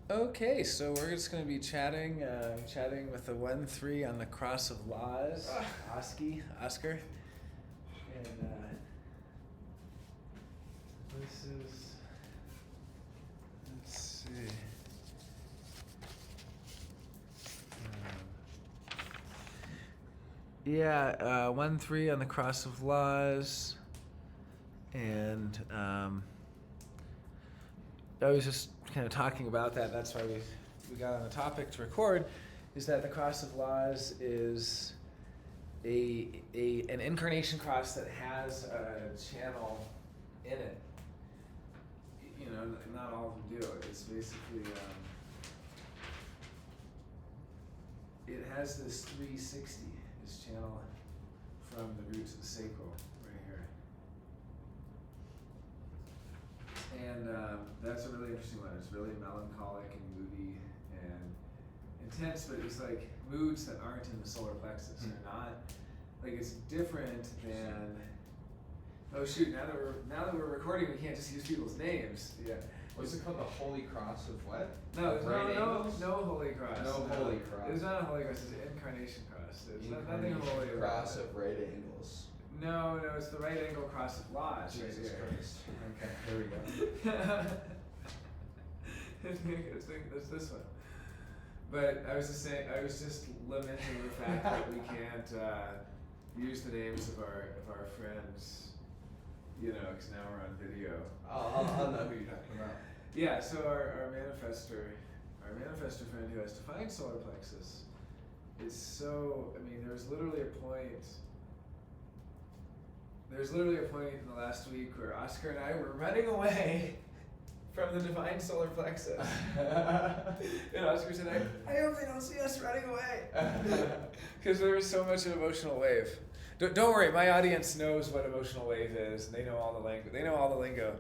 Okay, so we're just going to be chatting with the 1-3 on the Cross of Laws, Oscar. And this is, let's see. 1-3 on the Cross of Laws. And I was just kind of talking about that. That's why we got on the topic to record, is that the Cross of Laws is an incarnation cross that has a channel in it. You know, not all of them do. It's basically it has this 360, this channel from the root to the sacral right here. And that's a really interesting one. It's really melancholic and moody and intense, but it's like moods that aren't in the solar plexus. They're not, like, it's different than, oh shoot, now that we're recording, we can't just use people's names. Yeah. What's it called? The Holy Cross of what? No, Right angles? no Holy Cross. No Holy Cross. It's not a Holy Cross, it's an incarnation cross. There's nothing holy about Cross it. of right angles. No, it's the right angle cross of laws. Jesus right here. Christ. Okay, here we go. It's this one. But I was just lamenting the fact that we can't use the names of our friends, you know, because now we're on video. I'll know who you're talking about. Yeah, so our manifestor friend who has defined solar plexus, is so, I mean, there's literally a point in the last week where Oscar and I were running away from the divine solar plexus. And Oscar said, I hope they don't see us running away. Because there was so much an emotional wave. Don't worry, my audience knows what emotional wave is, and they know all the language. They know all the lingo.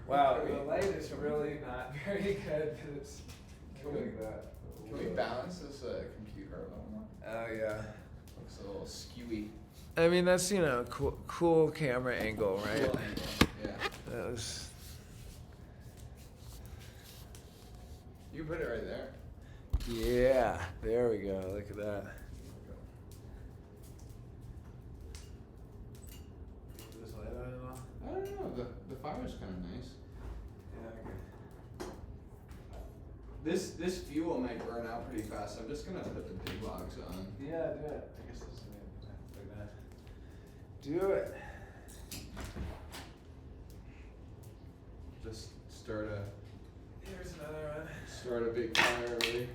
Wow, the light is really not very good because it's doing that. Can we balance this computer a little more? Oh yeah. Looks a little skewy. I mean, that's, you know, cool camera angle, right? Cool angle, yeah. That was. You put it right there. Yeah, there we go. Look at that. Put this light on at all? I don't know. The fire's kind of nice. Yeah, okay. This fuel might burn out pretty fast. I'm just gonna put the big logs on. Yeah, do it. I guess this is like that. Do it. Just Here's another one. start a big fire already.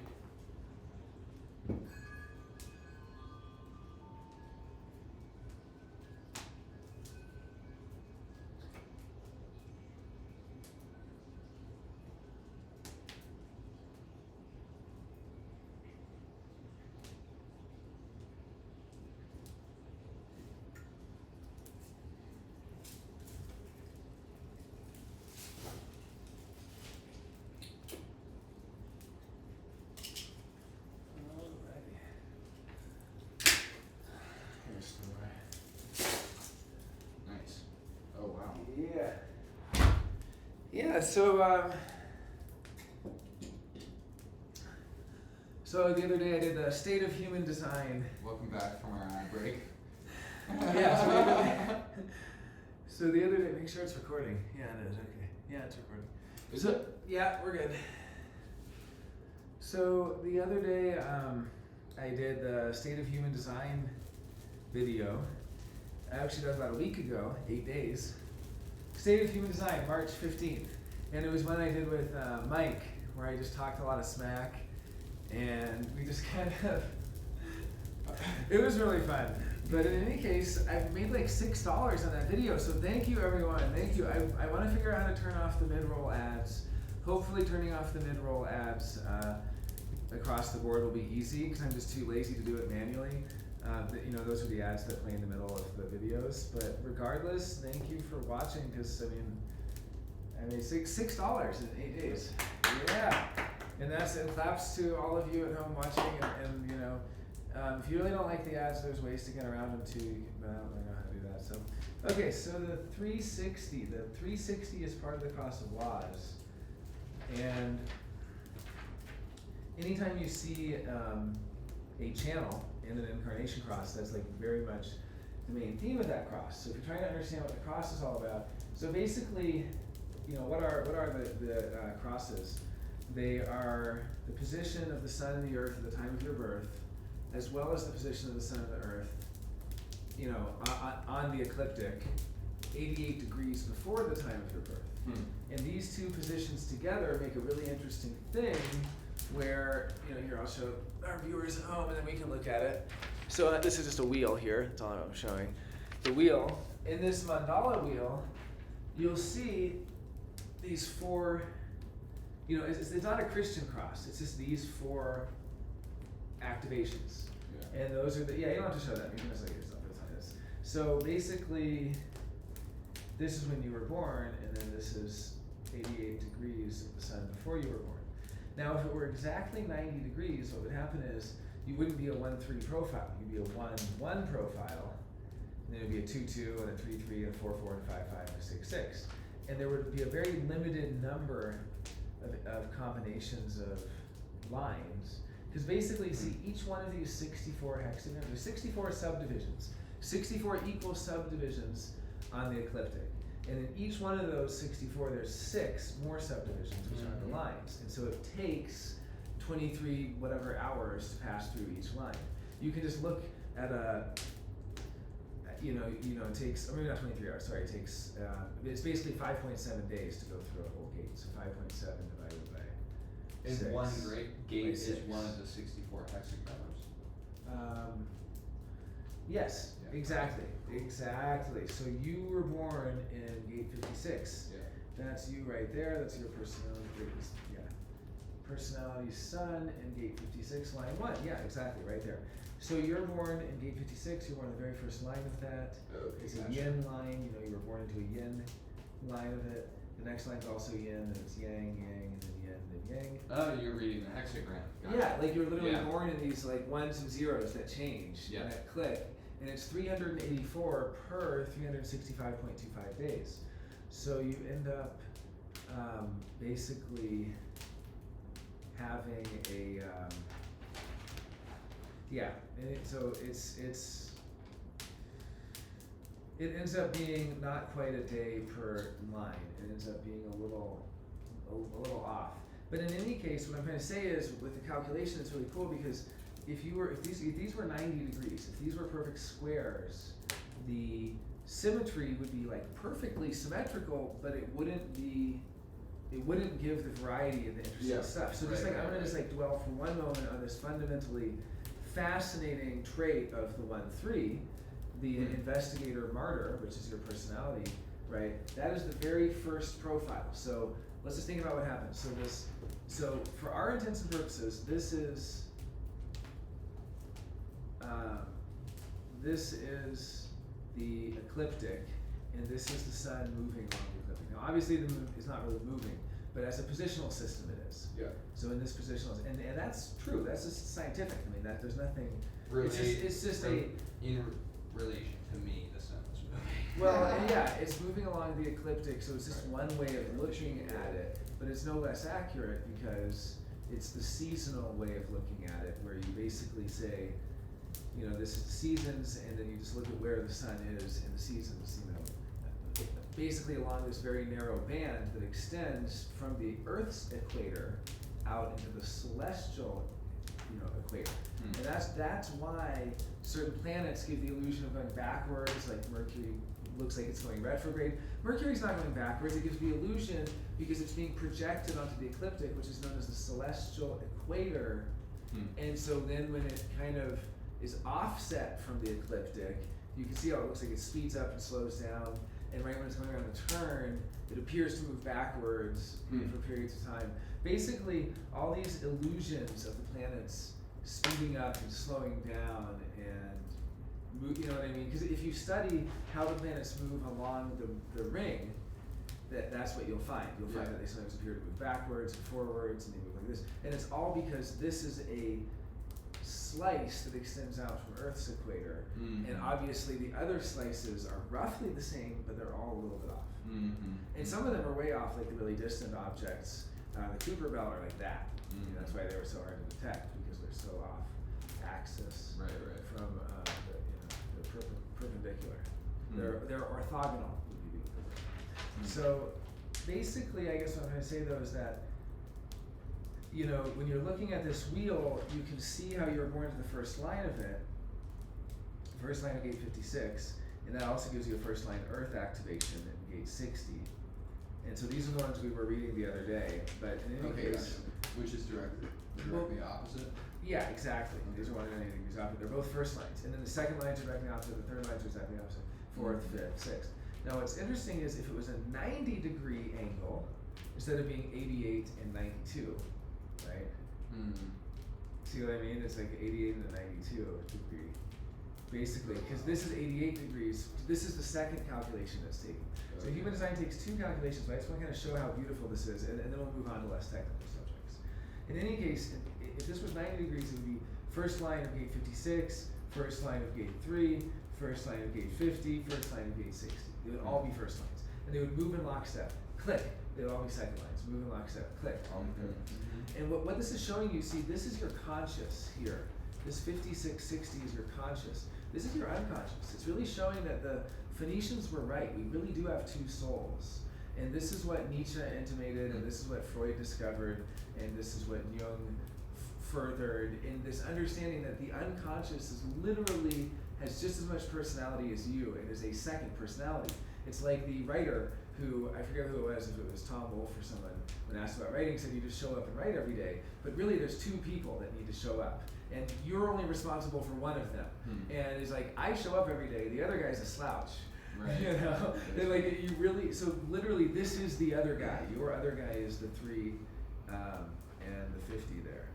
Nice. Oh wow. Yeah. Yeah, so the other day I did the state of human design. Welcome back from our break. Yeah, so the other day, make sure it's recording. Yeah, it is, okay. Yeah, it's recording. Is it? Yeah, we're good. So the other day, I did the state of human design video. Actually, that was about a week ago, 8 days. State of human design, March 15th. And it was one I did with Mike, where I just talked a lot of smack. And we just kind of, it was really fun. But in any case, I've made like $6 on that video, so thank you everyone, thank you. I want to figure out how to turn off the mid-roll ads. Hopefully turning off the mid-roll ads across the board will be easy, because I'm just too lazy to do it manually. You know, those are the ads that play in the middle of the videos. But regardless, thank you for watching, because I mean $6 in 8 days. Yeah. And claps to all of you at home watching, and you know, if you really don't like the ads, there's ways to get around them too, but I don't really know how to do that. So, okay, so the 360 is part of the Cross of Laws. And anytime you see a channel in an incarnation cross, that's like very much the main theme of that cross. So if you're trying to understand what the cross is all about, so basically, what are the crosses? They are the position of the sun and the earth at the time of your birth, as well as the position of the sun and the earth, on the ecliptic, 88 degrees before the time of your birth. And these two positions together make a really interesting thing where, here I'll show our viewers at home and then we can look at it. So this is just a wheel here, that's all I'm showing. The wheel, in this mandala wheel, you'll see these four, it's not a Christian cross, it's just these four activations. Yeah. And those are you don't have to show that, you can just look at yourself, that's how it is. So basically, this is when you were born, and then this is 88 degrees of the sun before you were born. Now, if it were exactly 90 degrees, what would happen is you wouldn't be a 1-3 profile. You'd be a 1-1 profile, and then it would be a 2-2, and a 3-3, and a 4-4, and a 5-5, and a 6-6. And there would be a very limited number of combinations of lines. Because basically, see, each one of these 64 hexagons, there's 64 subdivisions, 64 equal subdivisions on the ecliptic. And in each one of those 64, there's 6 more subdivisions, which are the lines. And so it takes 23 whatever hours to pass through each line. You can just look at it takes, or maybe not 23 hours, sorry, it takes, it's basically 5.7 days to go through a whole gate. So 5.7 divided by And 6. one gate is 6. one of the 64 hexagrams. Yes, Yeah. exactly. So you were born in gate 56. Yeah. That's you right there. That's your personality. Yeah. Personality sun in gate 56, line 1. Yeah, exactly, right there. So you're born in gate 56. You're born in the very first line of that. Okay, It's a gotcha. yin line. You were born into a yin line of it. The next line's also yin, and it's yang, yang, and then yin, then yang. Oh, you're reading the hexagram. Got Yeah, it. like you're literally Yeah. born in these like 1s and 0s that change Yeah. and that click, and it's 384 per 365.25 days. So you end up basically having a it ends up being not quite a day per line. It ends up being a little off. But in any case, what I'm trying to say is, with the calculation, it's really cool because if these were 90 degrees, if these were perfect squares, the symmetry would be like perfectly symmetrical, but it wouldn't give the variety of the interesting stuff. So just I'm gonna just dwell for one moment on this fundamentally fascinating trait of the 1-3, the investigator martyr, which is your personality, right? That is the very first profile. So let's just think about what happens. So for our intents and purposes, this is the ecliptic, and this is the sun moving along the ecliptic. Now, obviously, the moon is not really moving, but as a positional system, it is. Yeah. So in this positional, and that's true. That's just scientific. I mean, there's nothing. Really, it's just in relation to me, the sun is moving. Well, and yeah, it's moving along the ecliptic, so it's just one way of looking at it, but it's no less accurate because it's the seasonal way of looking at it, where you basically say, this is the seasons, and then you just look at where the sun is in the seasons, basically along this very narrow band that extends from the Earth's equator out into the celestial, equator. And that's why certain planets give the illusion of going backwards, like Mercury looks like it's going retrograde. Mercury's not going backwards, it gives the illusion because it's being projected onto the ecliptic, which is known as the celestial equator. And so then when it kind of is offset from the ecliptic, you can see how it looks like it speeds up and slows down, and right when it's going around the turn, it appears to move backwards for periods of time. Basically, all these illusions of the planets speeding up and slowing down and move, you know what I mean? Because if you study how the planets move along the ring, that's what you'll find. You'll find that they sometimes appear to move backwards and forwards, and they move like this. And it's all because this is a slice that extends out from Earth's equator, and obviously the other slices are roughly the same, but they're all a little bit off. And some of them are way off, like the really distant objects, The Cooper Bell are like that. That's why they were so hard to detect, because they're so off axis Right. from the perpendicular. They're orthogonal would be the word. So basically, I guess what I'm going to say though is that, when you're looking at this wheel, you can see how you're born to the first line of it, first line of gate 56, and that also gives you a first line earth activation at gate 60. And so these are the ones we were reading the other day, but in any case, which is directly opposite? Yeah, exactly. These are 180 degrees opposite. They're both first lines, and then the second lines are directly opposite, the third lines are exactly opposite, fourth, fifth, sixth. Now what's interesting is if it was a 90-degree angle, instead of being 88 and 92, right? See what I mean? It's like 88 and a 92 degree. Basically, because this is 88 degrees, this is the second calculation that's taken. So human design takes two calculations, but I just want to kind of show how beautiful this is, and then we'll move on to less technical subjects. In any case, if this was 90 degrees, it would be first line of gate 56, first line of gate 3, first line of gate 50, first line of gate 60. They would all be first lines. And they would move in lockstep. Click. They would all be second lines. Move in lockstep. Click. All be third. And what this is showing you, see, this is your conscious here. This 5660 is your conscious. This is your unconscious. It's really showing that the Phoenicians were right. We really do have two souls. And this is what Nietzsche intimated, and this is what Freud discovered, and this is what Jung furthered, in this understanding that the unconscious is literally has just as much personality as you, and is a second personality. It's like the writer who, I forget who it was, if it was Tom Wolfe or someone, when asked about writing, said you just show up and write every day. But really there's two people that need to show up, and you're only responsible for one of them. And it's like, I show up every day, the other guy's a slouch. Right. And like you really, so literally this is the other guy. Your other guy is the 3 and the 50 there.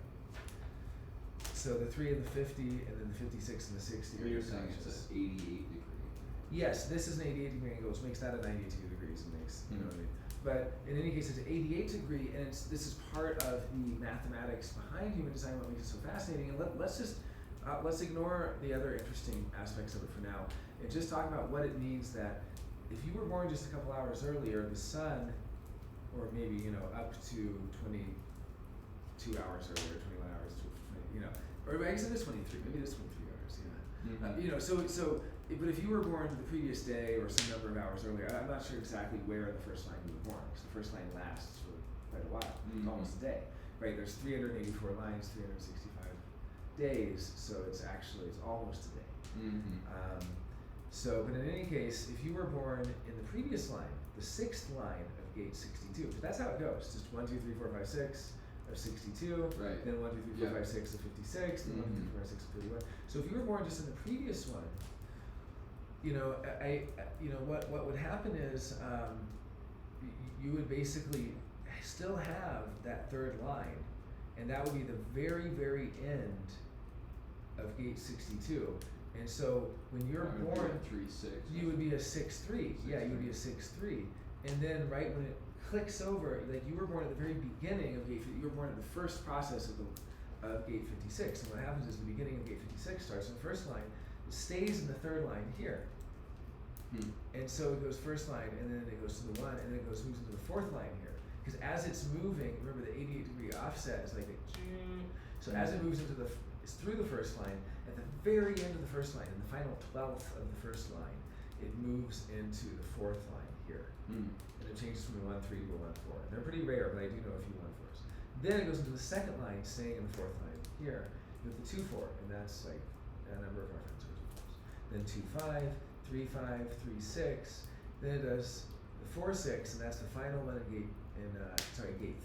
So the 3 and the 50, and then the 56 and the 60 are your conscious. It's an 88 degree. Yes, this is an 88 degree angle, which makes that a 92 degrees. It makes, you know what I mean? But in any case, it's an 88 degree, and this is part of the mathematics behind human design, what makes it so fascinating. And let's ignore the other interesting aspects of it for now, and just talk about what it means that if you were born just a couple hours earlier, the sun, or maybe up to 22 hours earlier, 21 hours, 20, or I guess it is 23, maybe it is 23 hours, but if you were born the previous day or some number of hours earlier, I'm not sure exactly where the first line you were born, because the first line lasts for quite a while, almost a day, right? There's 384 lines, 365 days, so it's almost a day. But in any case, if you were born in the previous line, the sixth line of gate 62, but that's how it goes, just 1, 2, 3, 4, 5, 6 of 62, right. Then 1, 2, 3, 4, 5, 6 of 56, then 1, 2, 3, 4, 5, 6 of 31. So if you were born just in the previous one, what would happen is you would basically still have that third line, and that would be the very, very end of gate 62. And so when you're born, 3-6. you would be a 6-3. Yeah, you would be a 6-3. And then right when it clicks over, like you were born at the very beginning of gate 50, you were born at the first process of gate 56. And what happens is the beginning of gate 56 starts in the first line, it stays in the third line here. And so it goes first line, and then it goes to the 1, and then it moves into the fourth line here. Because as it's moving, remember the 88 degree offset is like a so as it moves it's through the first line, at the very end of the first line, in the final 12th of the first line, it moves into the fourth line here. And it changes from a 1-3 to a 1-4. They're pretty rare, but I do know a few 1-4s. Then it goes into the second line, staying in the fourth line here, with the 2-4, and that's like a number of our friends are 2-4s. Then 2-5, 3-5, 3-6. Then it does the 4-6, and that's the final one in gate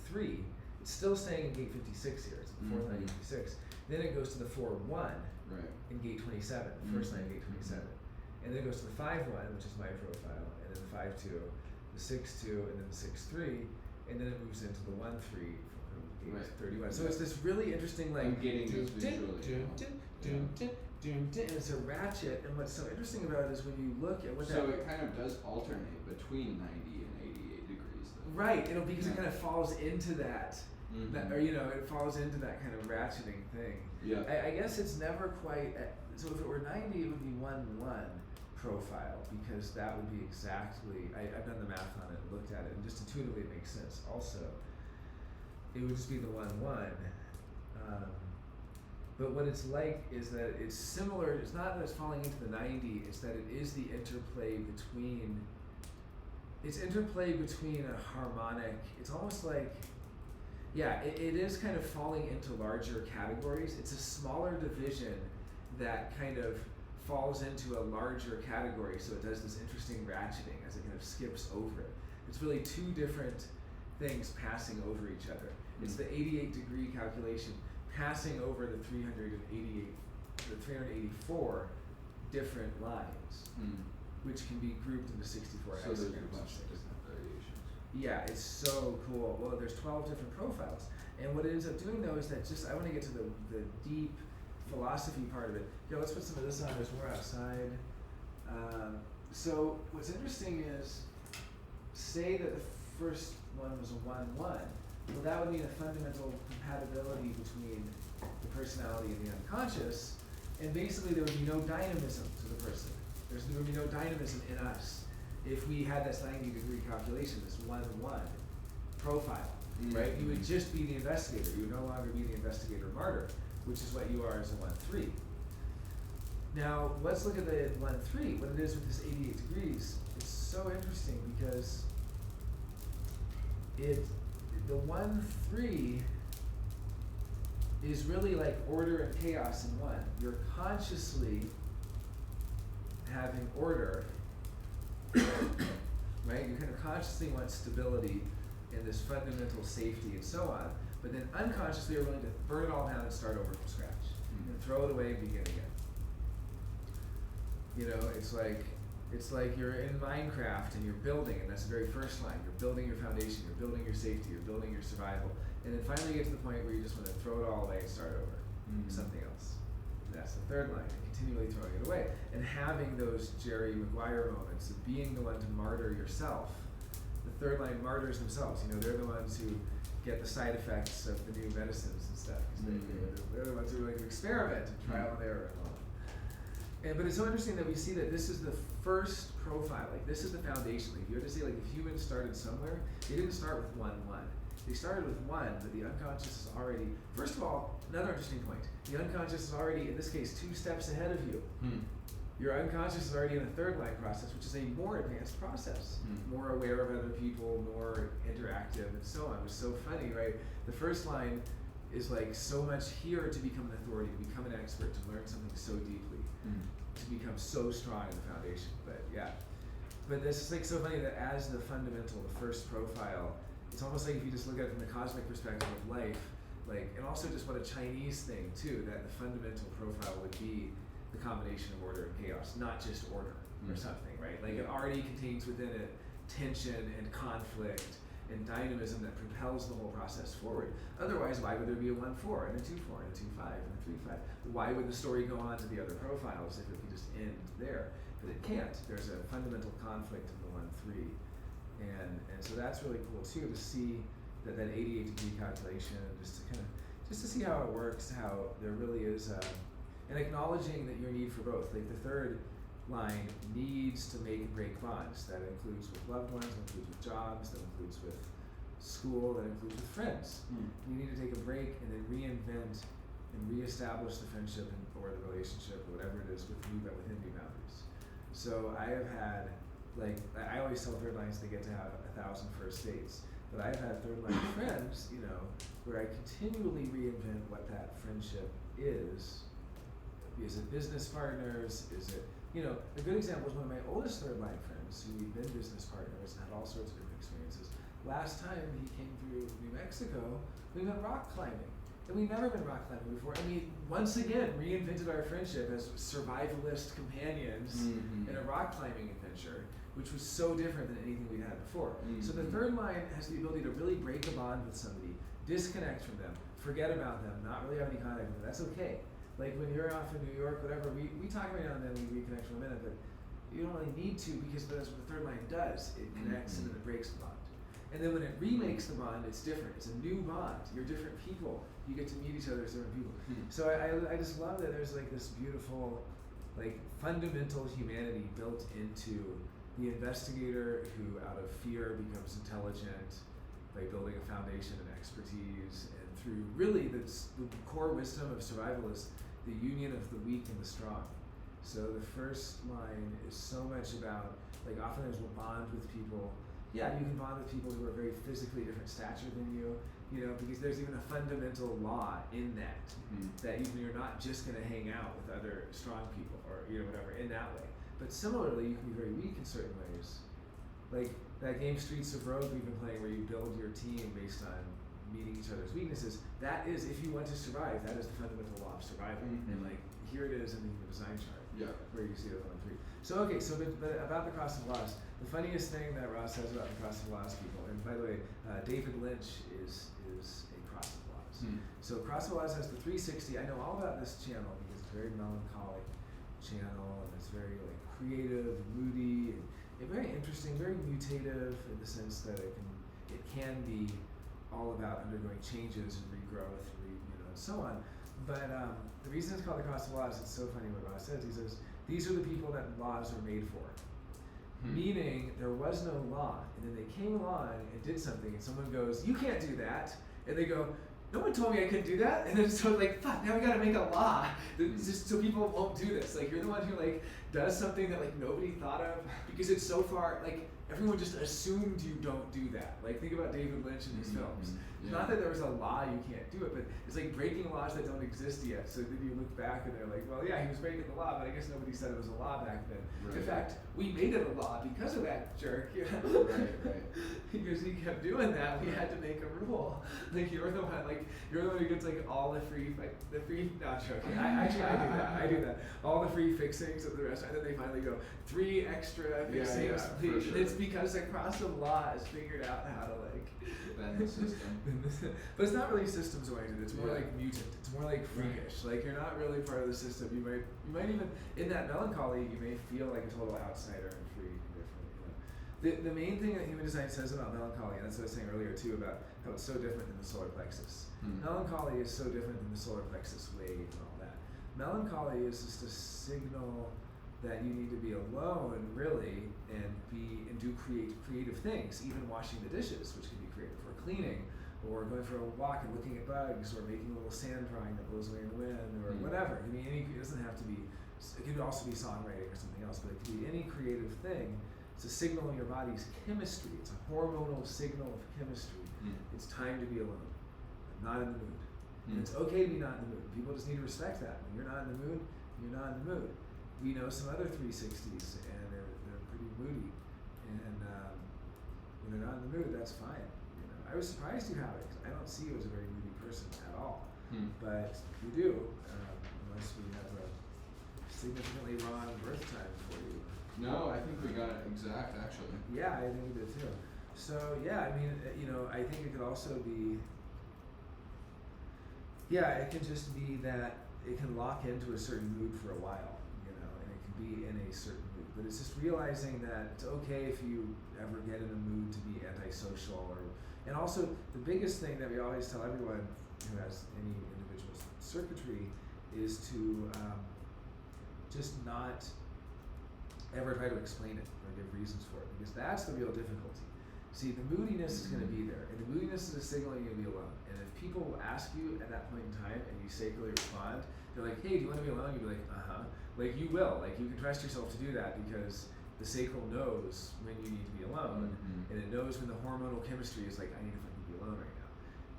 3. It's still staying in gate 56 here. It's the fourth line, gate 56. Then it goes to the 4-1 in gate 27, the first line in gate 27. And then it goes to the 5-1, which is my profile, and then the 5-2, the 6-2, and then the 6-3, and then it moves into the 1-3 from gate 31. So it's this really interesting, like, I'm getting this visually. and it's a ratchet, and what's so interesting about it is when you look at what So it kind of does alternate between 90 and 88 degrees though. Right, because it kind of falls into that, or it falls into that kind of ratcheting thing. Yeah. I guess it's never quite, so if it were 90, it would be 1-1 profile, because that would be exactly, I've done the math on it, looked at it, and just intuitively it makes sense. Also, it would just be the 1-1. But what it's like is that it's similar. It's not that it's falling into the 90. It's that it is the interplay between. It's interplay between a harmonic. It's almost like, yeah, it is kind of falling into larger categories. It's a smaller division that kind of falls into a larger category. So it does this interesting ratcheting as it kind of skips over it. It's really two different things passing over each other. It's the 88-degree calculation passing over the 384 different lines, which can be grouped into 64 So there's a hexagrams. bunch of different variations. Yeah, it's so cool. Well, there's 12 different profiles. And what it ends up doing though is that I want to get to the deep philosophy part of it. Yeah, let's put some of this on as we're outside. So what's interesting is, say that the first one was a 1-1. Well, that would mean a fundamental compatibility between the personality and the unconscious, and basically there would be no dynamism to the person. There would be no dynamism in us if we had this 90-degree calculation, this 1-1 profile, right? You would just be the investigator. You would no longer be the investigator martyr, which is what you are as a 1-3. Now, let's look at the 1-3, what it is with this 88 degrees. It's so interesting because the 1-3 is really like order and chaos in one. You're consciously having order, right? You kind of consciously want stability and this fundamental safety and so on, but then unconsciously you're willing to burn it all down and start over from scratch and throw it away and begin again. You know, it's like you're in Minecraft and you're building, and that's the very first line. You're building your foundation, you're building your safety, you're building your survival, and then finally you get to the point where you just want to throw it all away and start over with something else. And that's the third line, and continually throwing it away. And having those Jerry Maguire moments of being the one to martyr yourself. The third line martyrs themselves. You know, they're the ones who get the side effects of the new medicines and stuff. They're the ones who are going to experiment and trial and error and all. But it's so interesting that we see that this is the first profile, like this is the foundation. Like if you were to say, like if humans started somewhere, they didn't start with 1-1. They started with 1, but the unconscious is already, first of all, another interesting point, the unconscious is already, in this case, 2 steps ahead of you. Your unconscious is already in the third line process, which is a more advanced process, more aware of other people, more interactive, and so on. It was so funny, right? The first line is like so much here to become an authority, to become an expert, to learn something so deeply, to become so strong in the foundation. But yeah, but this is like so funny that as the fundamental, the first profile, it's almost like if you just look at it from the cosmic perspective of life, like, and also just what a Chinese thing too, that the fundamental profile would be the combination of order and chaos, not just order or something, right? Like it already contains within it tension and conflict and dynamism that propels the whole process forward. Otherwise, why would there be a 1-4 and a 2-4 and a 2-5 and a 3-5? Why would the story go on to the other profiles if it could just end there? But it can't. There's a fundamental conflict in the 1-3. And so that's really cool too, to see that 88-degree calculation, just to see how it works, how there really is and acknowledging that your need for both. Like the third line needs to make and break bonds. That includes with loved ones, that includes with jobs, that includes with school, that includes with friends. You need to take a break and then reinvent and reestablish the friendship or the relationship or whatever it is with new, but within new boundaries. So I have had, like, I always tell third lines they get to have 1,000 first dates, but I've had third line friends, you know, where I continually reinvent what that friendship is. Is it business partners? Is it, you know, a good example is one of my oldest third line friends who we've been business partners and had all sorts of different experiences. Last time he came through New Mexico, we went rock climbing. And we'd never been rock climbing before. And we, once again, reinvented our friendship as survivalist companions in a rock climbing adventure, which was so different than anything we'd had before. So the third line has the ability to really break a bond with somebody, disconnect from them, forget about them, not really have any contact with them. That's okay. Like when you're off in New York, whatever, we talk every now and then, we reconnect for a minute, but you don't really need to, because that's what the third line does. It connects and then it breaks the bond. And then when it remakes the bond, it's different. It's a new bond. You're different people. You get to meet each other as different people. So I just love that there's like this beautiful, like fundamental humanity built into the investigator who out of fear becomes intelligent by building a foundation of expertise, and through really the core wisdom of survival is the union of the weak and the strong. So the first line is so much about, like, oftentimes we'll bond with people. Yeah, you can bond with people who are very physically different stature than you, because there's even a fundamental law in that, that even you're not just going to hang out with other strong people or, whatever, in that way. But similarly, you can be very weak in certain ways. Like that game Streets of Rogue we've been playing, where you build your team based on meeting each other's weaknesses. That is, if you want to survive, that is the fundamental law of survival. And like, here it is in the design chart, where you see it on 3. So okay, but about the cross of laws, the funniest thing that Ross says about the cross of laws people, and by the way, David Lynch is a cross of laws. So cross of laws has the 360. I know all about this channel because it's a very melancholic channel, and it's very like creative, moody, and very interesting, very mutative in the sense that it can be all about undergoing changes and regrowth, and so on. But the reason it's called the cross of laws, it's so funny what Ross says. He says, these are the people that laws are made for. Meaning, there was no law, and then they came along and did something, and someone goes, you can't do that. And they go, no one told me I couldn't do that. And then it's sort of like, fuck, now we gotta make a law just so people won't do this. Like, you're the one who like does something that like nobody thought of because it's so far, like, everyone just assumed you don't do that. Like, think about David Lynch and his films. Not that there was a law you can't do it, but it's like breaking laws that don't exist yet. So then you look back and they're like, well, yeah, he was breaking the law, but I guess nobody said it was a law back then. In fact, we made it a law because of that jerk. Right. Because he kept doing that, we had to make a rule. Like, you're the one who gets like all the free, not joking. I do that. All the free fixings at the restaurant, and then they finally go, 3 extra fixings, please. Sure. It's because across the law has figured out how to like bend the system. But it's not really systems oriented. It's more like mutant. It's more like freakish. Like, you're not really part of the system. You might even, in that melancholy, you may feel like a total outsider and free and different. The main thing that human design says about melancholy, and that's what I was saying earlier too, about how it's so different than the solar plexus. Melancholy is so different than the solar plexus wave and all that. Melancholy is just a signal that you need to be alone, really, and do creative things, even washing the dishes, which can be creative, or cleaning, or going for a walk and looking at bugs, or making a little sand drawing that blows away in the wind, or whatever. I mean, it doesn't have to be. It could also be songwriting or something else, but it could be any creative thing. It's a signal in your body's chemistry. It's a hormonal signal of chemistry. It's time to be alone. I'm not in the mood. And it's okay to be not in the mood. People just need to respect that. When you're not in the mood, you're not in the mood. We know some other 360s, and they're pretty moody. And when they're not in the mood, that's fine. I was surprised you have it, because I don't see you as a very moody person at all. But you do, unless we have a significantly wrong birth time for you. No, I think we got it exact, actually. Yeah, I think we did too. So yeah, I mean, I think it could also be, it can just be that it can lock into a certain mood for a while, and it can be in a certain mood. But it's just realizing that it's okay if you ever get in a mood to be antisocial, and also the biggest thing that we always tell everyone who has any individual circuitry is to just not ever try to explain it or give reasons for it, because that's the real difficulty. See, the moodiness is going to be there, and the moodiness is a signal you're going to be alone. And if people ask you at that point in time and you sacredly respond, they're like, hey, do you want to be alone? You'll be like, uh-huh. Like, you will. Like, you can trust yourself to do that because the sacral knows when you need to be alone, and it knows when the hormonal chemistry is like, I need to fucking be alone right now.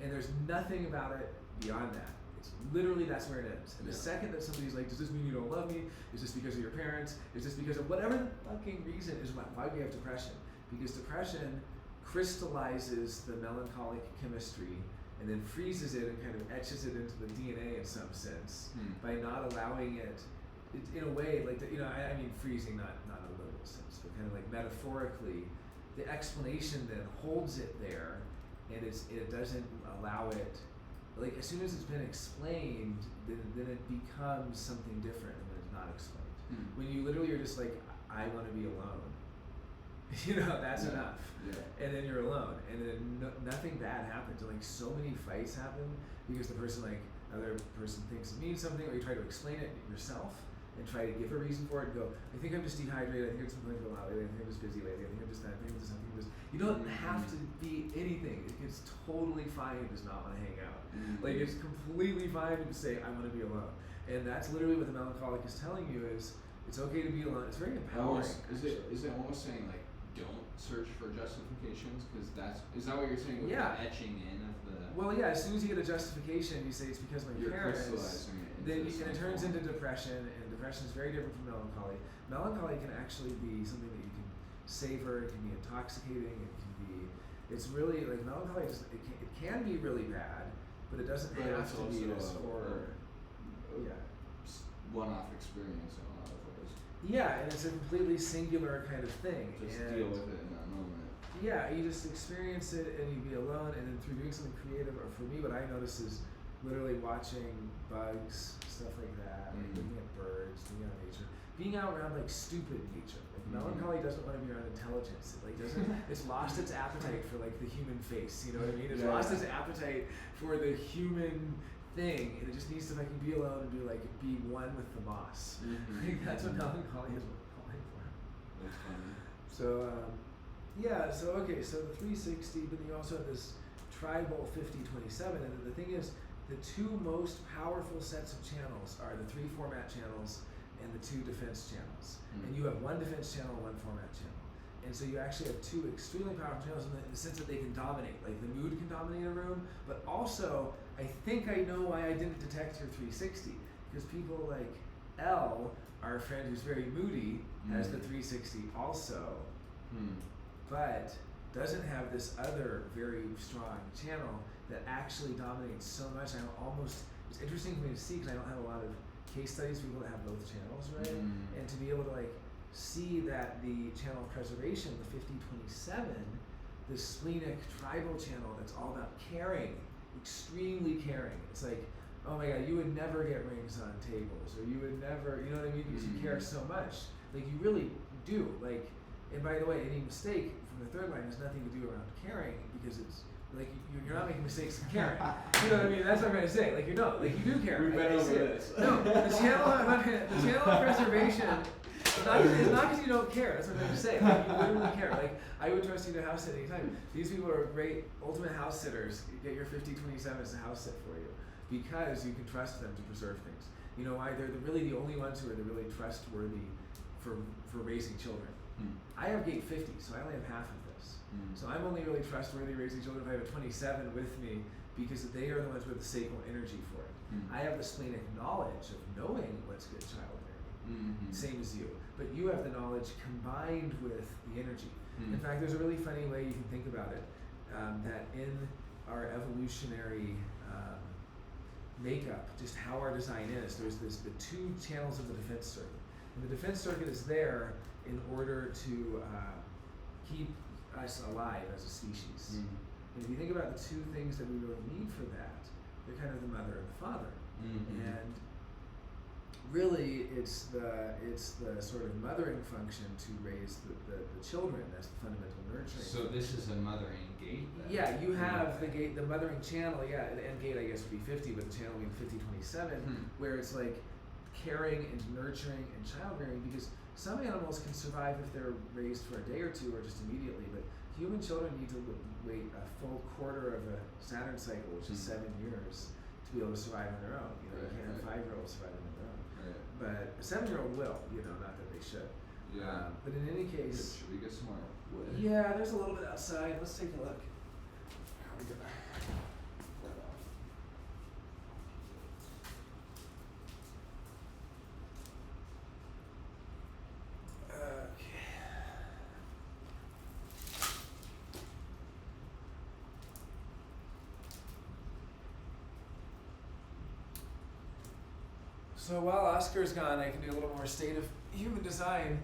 And there's nothing about it beyond that. It's literally, that's where it ends. And the second that somebody's like, does this mean you don't love me? Is this because of your parents? Is this because of whatever the fucking reason is why we have depression? Because depression crystallizes the melancholic chemistry and then freezes it and kind of etches it into the DNA in some sense by not allowing it in a way, like, I mean freezing, not in a literal sense, but kind of like metaphorically, the explanation then holds it there, and it doesn't allow it, like, as soon as it's been explained, then it becomes something different than when it's not explained. When you literally are just like, I want to be alone, that's enough. And then you're alone, and then nothing bad happens. And like, so many fights happen because the person, like, other person thinks it means something, or you try to explain it yourself, and try to give a reason for it and go, I think I'm just dehydrated, I think I'm just going to go out lately, I think I'm just busy lately, I think I'm just that, I think I'm just, you don't have to be anything. It's totally fine to just not want to hang out. Like, it's completely fine to say, I want to be alone. And that's literally what the melancholic is telling you is, it's okay to be alone. It's very empowering. Is it almost saying like, don't search for justifications? Because is that what you're saying with the etching in of the... Well, yeah, as soon as you get a justification, you say it's because my parents... crystallizing it. Then and it turns into depression, and depression is very different from melancholy. Melancholy can actually be something that you can savor, it can be intoxicating, it can be... It's really, like, melancholy, it can be really bad, but it doesn't have to be this horror. Yeah. One-off experience in a lot of ways. Yeah, and it's a completely singular kind of thing. Just deal with it in that moment. Yeah, you just experience it and you be alone, and then through doing something creative, or for me, what I notice is literally watching bugs, stuff like that, like looking at birds, being out in nature, being out around like stupid nature. Like melancholy doesn't want to be around intelligence. It like doesn't. It's lost its appetite for like the human face. You know what I mean? It's lost its appetite for the human thing, and it just needs to fucking be alone and be one with the moss. Like, that's what melancholy is calling for. That's funny. So okay, so the 360, but then you also have this tribal 5027, and then the thing is, the two most powerful sets of channels are the 3 format channels and the 2 defense channels. And you have 1 defense channel and 1 format channel. And so you actually have 2 extremely powerful channels in the sense that they can dominate. Like, the mood can dominate a room, but also, I think I know why I didn't detect your 360. Because people like L, our friend who's very moody, has the 360 also, but doesn't have this other very strong channel that actually dominates so much. It's interesting for me to see because I don't have a lot of case studies of people that have both channels, right? And to be able to like see that the channel of preservation, the 5027, the splenic tribal channel that's all about caring, extremely caring. It's like, oh my God, you would never get rings on tables, or you would never, you know what I mean? Because you care so much. Like, you really do. Like, and by the way, any mistake from the third line has nothing to do around caring, because it's like you're not making mistakes in caring. You know what I mean? That's what I'm trying to say. Like, you know, like you do care. We've been over this. No, the channel of preservation. It's not because you don't care. That's what I'm trying to say. Like, you literally care. Like, I would trust you to house sit anytime. These people are great ultimate house sitters. You get your 5027s to house sit for you because you can trust them to preserve things. You know why? They're really the only ones who are really trustworthy for raising children. I have gate 50, so I only have half of this. So I'm only really trustworthy raising children if I have a 27 with me, because they are the ones with the sacral energy for it. I have the splenic knowledge of knowing what's good child rearing, same as you. But you have the knowledge combined with the energy. In fact, there's a really funny way you can think about it, that in our evolutionary makeup, just how our design is, there's the 2 channels of the defense circuit. And the defense circuit is there in order to keep us alive as a species. And if you think about the 2 things that we really need for that, they're kind of the mother and the father. And really, it's the sort of mothering function to raise the children. That's the fundamental nurturing. So this is a mothering gate then? Yeah, you have the gate, the mothering channel, the end gate I guess would be 50, but the channel would be 5027, where it's like caring and nurturing and child rearing, because some animals can survive if they're raised for a day or 2 or just immediately, but human children need to wait a full quarter of a Saturn cycle, which is 7 years, to be able to survive on their own. You know, you can't have 5-year-olds surviving on their own. But a 7-year-old will, you know, not that they should. But in any case, should we get some more wood? Yeah, there's a little bit outside. Let's take a look. How we gonna let off? Okay. So while Oscar's gone, I can do a little more state of human design.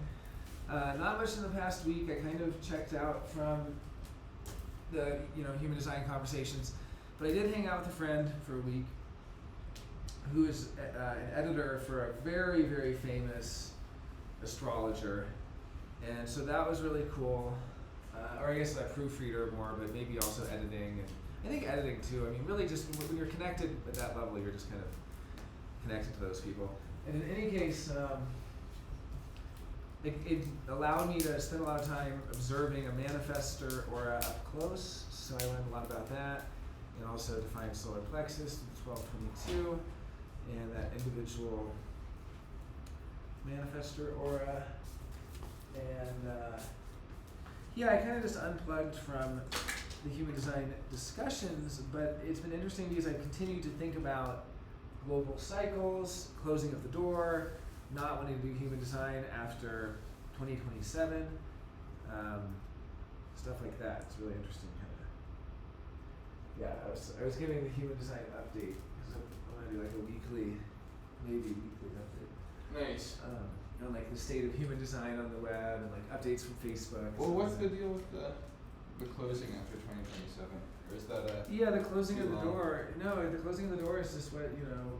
Not much in the past week. I kind of checked out from the human design conversations, but I did hang out with a friend for a week who is an editor for a very, very famous astrologer, and so that was really cool. Or I guess a proofreader more, but maybe also editing, and I think editing too. I mean, really just when you're connected at that level, you're just kind of connected to those people. And in any case, it allowed me to spend a lot of time observing a manifestor aura up close, so I learned a lot about that, and also defined solar plexus, 1222, and that individual manifestor aura. And yeah, I kind of just unplugged from the human design discussions, but it's been interesting because I continue to think about global cycles, closing of the door, not wanting to do human design after 2027, stuff like that. It's really interesting, kind of. Yeah, I was giving the human design update because I want to do like a maybe weekly update. Nice. On like the state of human design on the web and like updates from Facebook. Well, what's the deal with the closing after 2027? Or is that a yeah, the closing of the door. No, the closing of the door is just what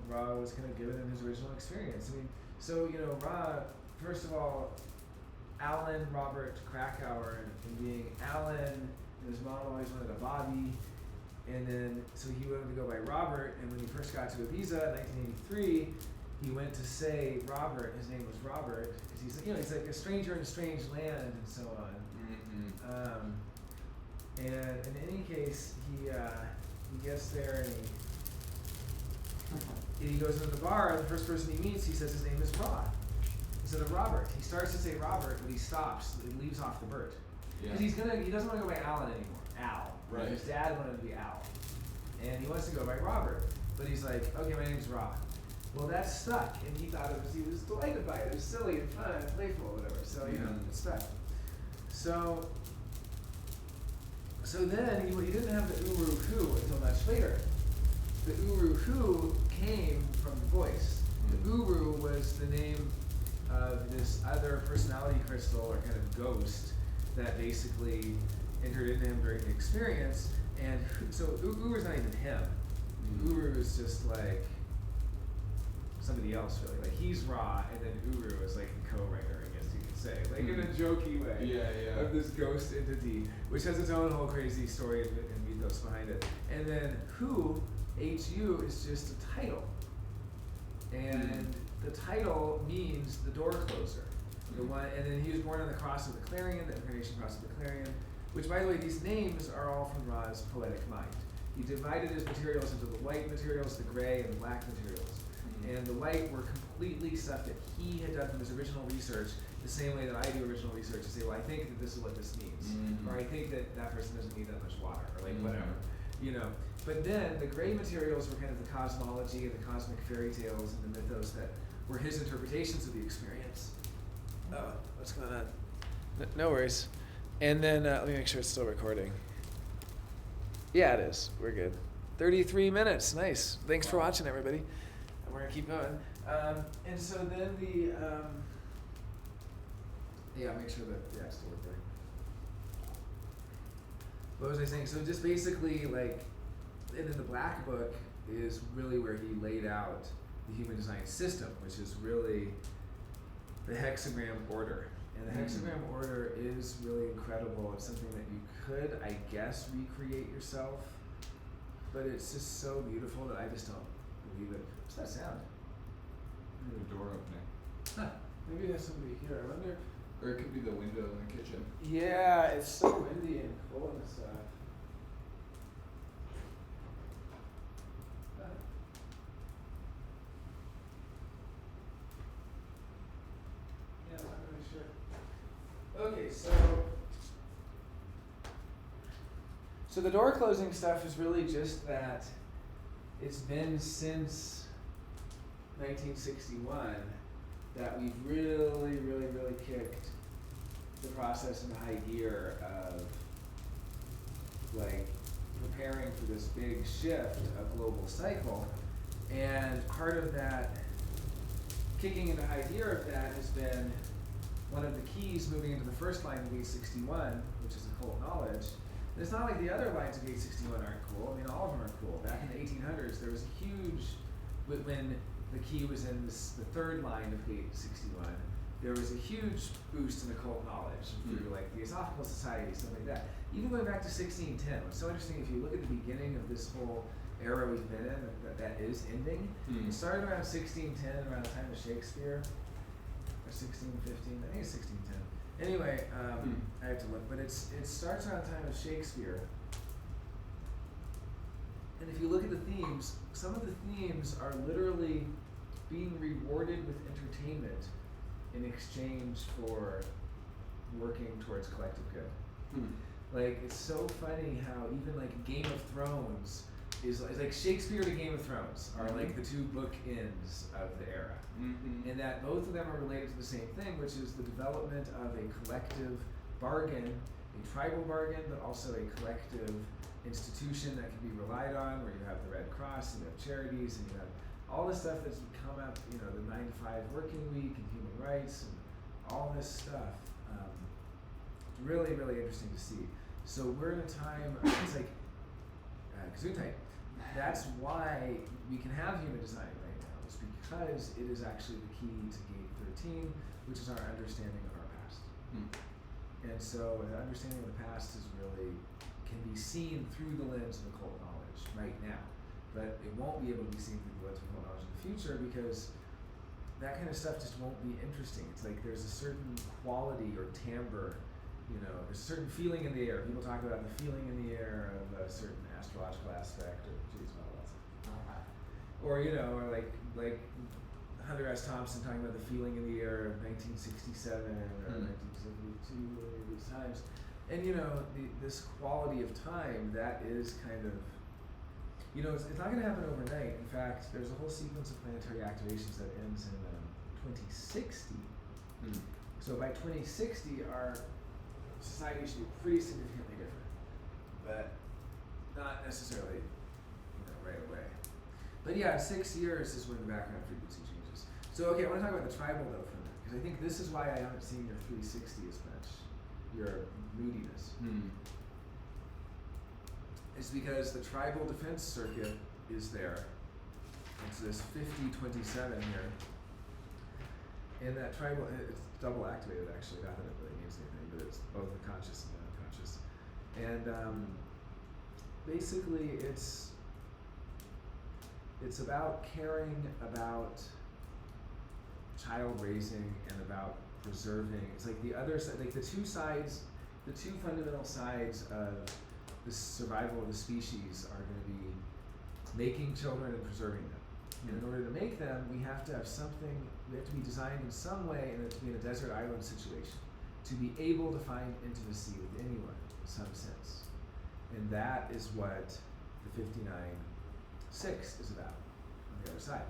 Ra was kind of given in his original experience. I mean, so Ra, first of all, Alan Robert Krakauer, and being Alan, and his mom always wanted a Bobby, and then so he wanted to go by Robert. And when he first got to Ibiza in 1983. He went to say Robert, his name was Robert, because he's like a stranger in a strange land and so on. And in any case, he gets there and he goes into the bar, and the first person he meets, he says his name is Ra instead of Robert. He starts to say Robert, but he stops, he leaves off the Bert. Because he doesn't want to go by Alan anymore, Al. Right. His dad wanted to be Al. And he wants to go by Robert, but he's like, okay, my name's Ra. Well, that stuck, and he was delighted by it. It was silly and fun and playful or whatever. So, it stuck. So then he didn't have the Uru Hu until much later. The Uru Hu came from the voice. The Uru was the name of this other personality crystal or kind of ghost that basically entered into him during the experience. And so Uru is not even him. Uru is just like somebody else, really. Like he's Ra, and then Uru is like the co-writer, I guess you could say, like in a jokey way. Of this ghost entity, which has its own whole crazy story and mythos behind it. And then Hu, Hu, is just a title, and the title means the door closer. The one, and then he was born on the cross of the Clarion, the incarnation cross of the Clarion. Which, by the way, these names are all from Ra's poetic mind. He divided his materials into the white materials, the gray, and the black materials. And the white were completely stuff that he had done from his original research, the same way that I do original research to say, well, I think that this is what this means. Or I think that that person doesn't need that much water, or like whatever, But then the gray materials were kind of the cosmology and the cosmic fairy tales and the mythos that were his interpretations of the experience. Oh, what's going on? No worries. And then, let me make sure it's still recording. Yeah, it is. We're good. 33 minutes. Nice. Thanks for watching, everybody. We're gonna keep going. And so then make sure that it's still recording. What was I saying? So just basically and then the black book is really where he laid out the human design system, which is really the hexagram order. And the hexagram order is really incredible. It's something that you could, I guess, recreate yourself, but it's just so beautiful that I just don't believe it. What's that sound? Maybe a door opening. Huh. Maybe there's somebody here. I wonder. Or it could be the window in the kitchen. Yeah, it's so windy and cold and stuff. Yeah, I'm not really sure. Okay, so the door closing stuff is really just that it's been since 1961 that we've really, really, really kicked the process into high gear of preparing for this big shift of global cycle. And part of that, kicking into high gear of that, has been one of the keys moving into the first line of 861, which is occult knowledge. And it's not like the other lines of 861 aren't cool. I mean, all of them are cool. Back in the 1800s, there was a huge, when the key was in the third line of 861, there was a huge boost in occult knowledge through like the Theosophical Society, stuff like that. Even going back to 1610, what's so interesting, if you look at the beginning of this whole era we've been in, that is ending, it started around 1610, around the time of Shakespeare, or 1615, I think it's 1610. Anyway, I have to look, but it starts around the time of Shakespeare. And if you look at the themes, some of the themes are literally being rewarded with entertainment in exchange for working towards collective good. Like, it's so funny how even like Game of Thrones is like Shakespeare to Game of Thrones are like the two bookends of the era. And that both of them are related to the same thing, which is the development of a collective bargain, a tribal bargain, but also a collective institution that can be relied on, where you have the Red Cross and you have charities and you have all this stuff that's come up, you know, the 9-to-5 working week and human rights and all this stuff. Really, really interesting to see. So we're in a time, it's like, Gesundheit. That's why we can have human design right now. It's because it is actually the key to Gate 13, which is our understanding of our past. And so the understanding of the past is really, can be seen through the lens of occult knowledge right now. But it won't be able to be seen through the lens of occult knowledge in the future, because that kind of stuff just won't be interesting. It's like there's a certain quality or timbre, you know, there's a certain feeling in the air. People talk about the feeling in the air of a certain astrological aspect, or geez, well, that's or you know, or like Hunter S. Thompson talking about the feeling in the air of 1967 or 1972, or any of these times. And you know, this quality of time, that is kind of, you know, it's not going to happen overnight. In fact, there's a whole sequence of planetary activations that ends in 2060. So by 2060, our society should be pretty significantly different, but not necessarily, you know, right away. But yeah, 6 years is when the background frequency changes. So okay, I want to talk about the tribal though for a minute, because I think this is why I haven't seen your 360 as much, your moodiness. It's because the tribal defense circuit is there. It's this 5027 here. And that tribal, it's double activated actually, not that it really means anything, but it's both the conscious and the unconscious. And basically it's about caring about child raising and about preserving. It's like the other side, like the two sides, the two fundamental sides of the survival of the species are going to be making children and preserving them. And in order to make them, we have to have something, we have to be designed in some way, and to be in a desert island situation, to be able to find intimacy with anyone in some sense. And that is what the 59.6 is about on the other side.